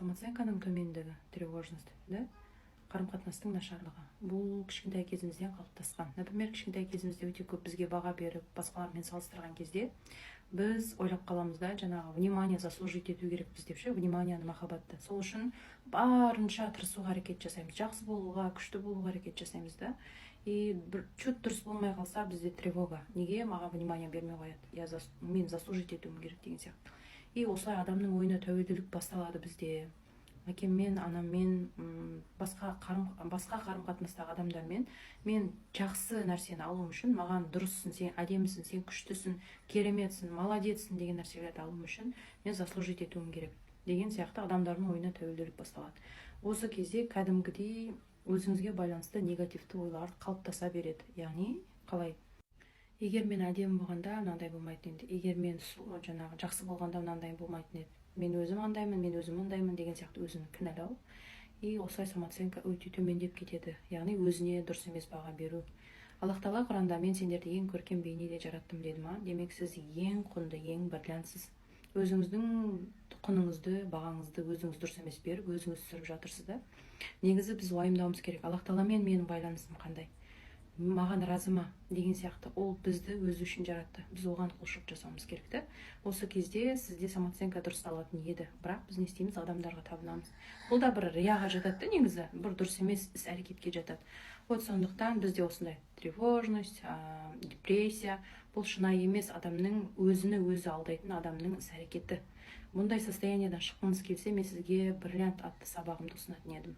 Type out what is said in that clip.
самооценканың төмендігі, тревожность, да? Қарым-қатынастың нашарлығы. Бұл кішкентай кезімізден қалыптасқан. Например, кішкентай кезімізде өте көп бізге баға беріп, басқалармен салыстырған кезде біз ойлап қаламыз да, жаңағы внимание заслужить ету керекпіз деп ше, вниманияны, махаббатты. Сол үшін барынша тырысуға әрекет жасаймыз, жақсы болуға, күшті болуға әрекет жасаймыз да. И бір чуть дұрыс болмай қалса, бізде тревога. Неге маған внимание бермей қояды? Мен заслужить етуім керек деген сияқты. И осылай адамның ойына тәуелділік басталады бізде. Әкеммен, анаммен, басқа қарым-қатынастағы адамдармен мен жақсы нәрсені алуым үшін, маған дұрыссың, сен әдемісің, сен күштісің, кереметсің, молодецсің деген нәрселерді алуым үшін мен заслужить етуім керек деген сияқты адамдардың ойына тәуелділік басталады. Осы кезде кәдімгідей өзіңізге байланысты негативті ойлар қалыптаса береді. Яғни қалай? Егер мен әдемі болғанда мынандай болмайтын еді, егер мен жаңағы жақсы болғанда мынандай болмайтын еді, мен өзім андаймын, мен өзім ондаймын деген сияқты өзін кінәлау. И осылай самооценка өте төмендеп кетеді. Яғни өзіне дұрыс емес баға беру. Аллах Тағала Құранда мен сендерді ең көркем бейнеде жараттым деді ма? Демек сіз ең құнды, ең бриллиантсыз. Өзіңіздің құныңызды, бағаңызды өзіңіз дұрыс емес беріп, өзіңіз түсіріп жатырсыз да. Негізі біз уайымдауымыз керек. Аллах Тағаламен менің байланысым қандай? Маған разы ма деген сияқты. Ол бізді өзі үшін жаратты. Біз оған құлшылық жасауымыз керек та. Осы кезде сізде самооценка дұрысталатын еді. Бірақ біз не істейміз? Адамдарға табынамыз. Бұл да бір рияға жатады негізі. Бір дұрыс емес іс-әрекетке жатады. Вот сондықтан бізде осындай тревожность, депрессия, бұл шынайы емес адамның өзіні өзі алдайтын адамның іс-әрекеті. Бұндай состояниедан шыққыңыз келсе, мен сізге бриллиант атты сабағымды ұсынатын едім.